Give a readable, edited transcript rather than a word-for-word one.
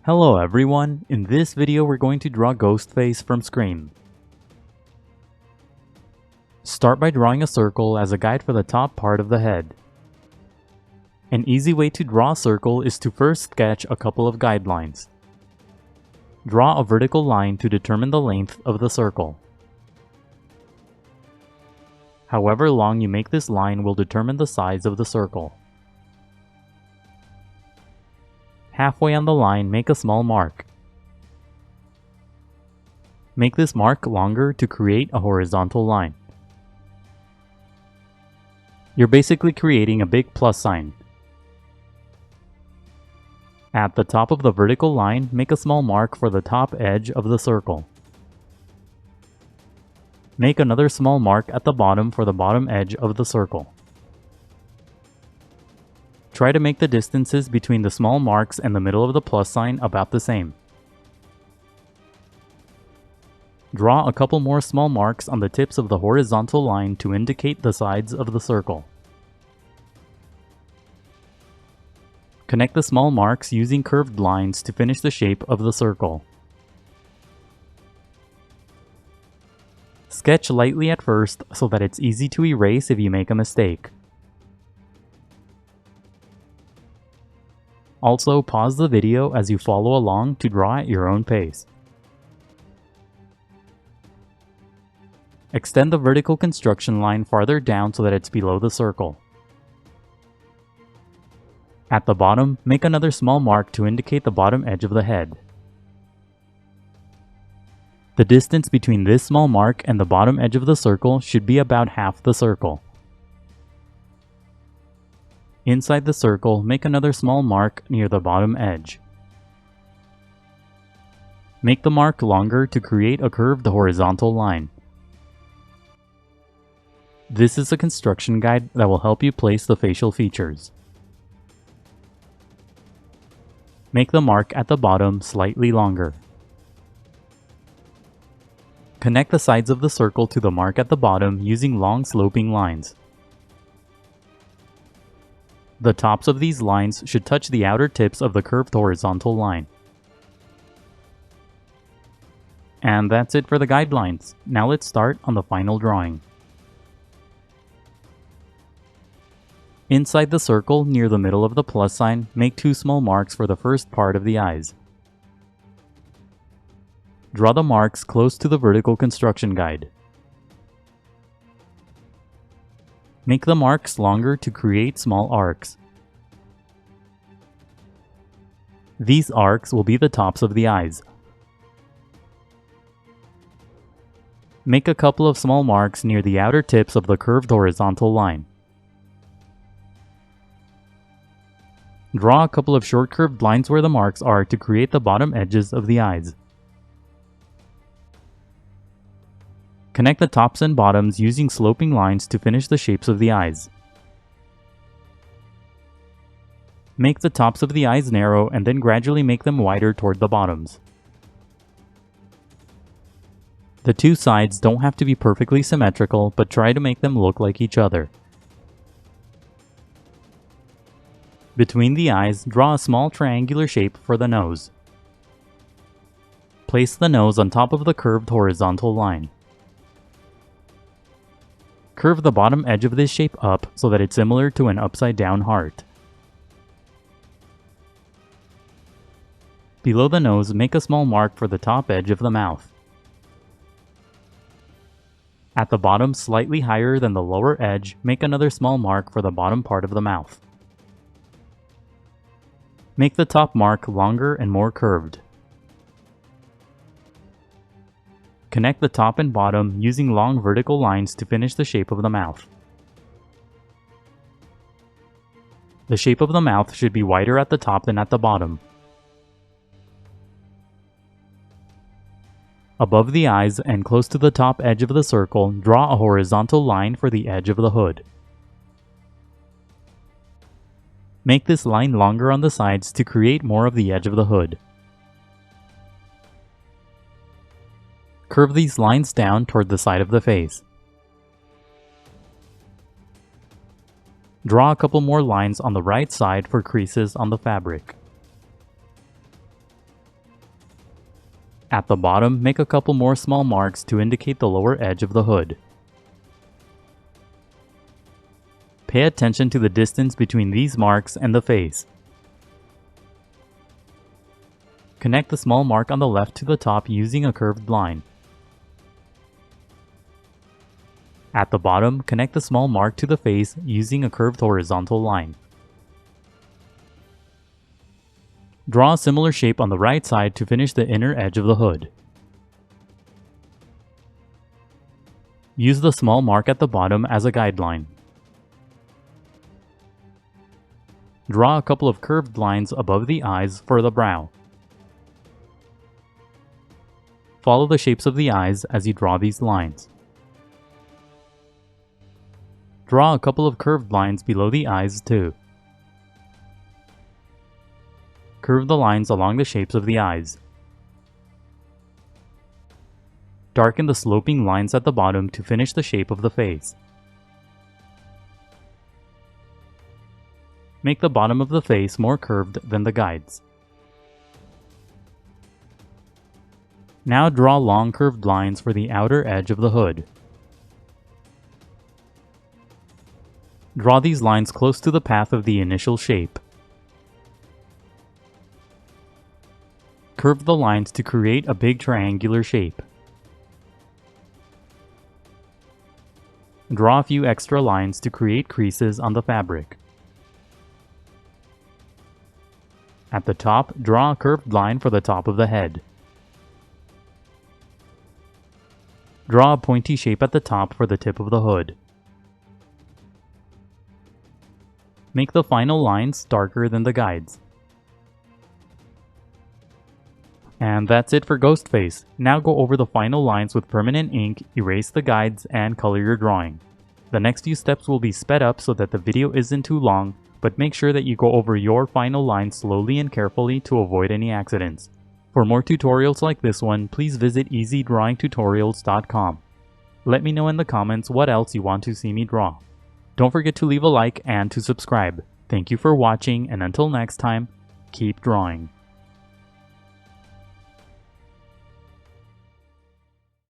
Hello everyone, in this video we're going to draw Ghostface from Scream. Start by drawing a circle as a guide for the top part of the head. An easy way to draw a circle is to first sketch a couple of guidelines. Draw a vertical line to determine the length of the circle. However long you make this line will determine the size of the circle. Halfway on the line, make a small mark. Make this mark longer to create a horizontal line. You're basically creating a big plus sign. At the top of the vertical line, make a small mark for the top edge of the circle. Make another small mark at the bottom for the bottom edge of the circle. Try to make the distances between the small marks and the middle of the plus sign about the same. Draw a couple more small marks on the tips of the horizontal line to indicate the sides of the circle. Connect the small marks using curved lines to finish the shape of the circle. Sketch lightly at first so that it's easy to erase if you make a mistake. Also, pause the video as you follow along to draw at your own pace. Extend the vertical construction line farther down so that it's below the circle. At the bottom, make another small mark to indicate the bottom edge of the head. The distance between this small mark and the bottom edge of the circle should be about half the circle. Inside the circle, make another small mark near the bottom edge. Make the mark longer to create a curved horizontal line. This is a construction guide that will help you place the facial features. Make the mark at the bottom slightly longer. Connect the sides of the circle to the mark at the bottom using long sloping lines. The tops of these lines should touch the outer tips of the curved horizontal line. And that's it for the guidelines. Now let's start on the final drawing. Inside the circle, near the middle of the plus sign, make two small marks for the first part of the eyes. Draw the marks close to the vertical construction guide. Make the marks longer to create small arcs. These arcs will be the tops of the eyes. Make a couple of small marks near the outer tips of the curved horizontal line. Draw a couple of short curved lines where the marks are to create the bottom edges of the eyes. Connect the tops and bottoms using sloping lines to finish the shapes of the eyes. Make the tops of the eyes narrow and then gradually make them wider toward the bottoms. The two sides don't have to be perfectly symmetrical, but try to make them look like each other. Between the eyes, draw a small triangular shape for the nose. Place the nose on top of the curved horizontal line. Curve the bottom edge of this shape up so that it's similar to an upside-down heart. Below the nose, make a small mark for the top edge of the mouth. At the bottom, slightly higher than the lower edge, make another small mark for the bottom part of the mouth. Make the top mark longer and more curved. Connect the top and bottom using long vertical lines to finish the shape of the mouth. The shape of the mouth should be wider at the top than at the bottom. Above the eyes and close to the top edge of the circle, draw a horizontal line for the edge of the hood. Make this line longer on the sides to create more of the edge of the hood. Curve these lines down toward the side of the face. Draw a couple more lines on the right side for creases on the fabric. At the bottom, make a couple more small marks to indicate the lower edge of the hood. Pay attention to the distance between these marks and the face. Connect the small mark on the left to the top using a curved line. At the bottom, connect the small mark to the face using a curved horizontal line. Draw a similar shape on the right side to finish the inner edge of the hood. Use the small mark at the bottom as a guideline. Draw a couple of curved lines above the eyes for the brow. Follow the shapes of the eyes as you draw these lines. Draw a couple of curved lines below the eyes too. Curve the lines along the shapes of the eyes. Darken the sloping lines at the bottom to finish the shape of the face. Make the bottom of the face more curved than the guides. Now draw long curved lines for the outer edge of the hood. Draw these lines close to the path of the initial shape. Curve the lines to create a big triangular shape. Draw a few extra lines to create creases on the fabric. At the top, draw a curved line for the top of the head. Draw a pointy shape at the top for the tip of the hood. Make the final lines darker than the guides. And that's it for Ghostface. Now go over the final lines with permanent ink, erase the guides, and color your drawing. The next few steps will be sped up so that the video isn't too long, but make sure that you go over your final lines slowly and carefully to avoid any accidents. For more tutorials like this one, please visit EasyDrawingTutorials.com. Let me know in the comments what else you want to see me draw. Don't forget to leave a like and to subscribe. Thank you for watching, and until next time, keep drawing.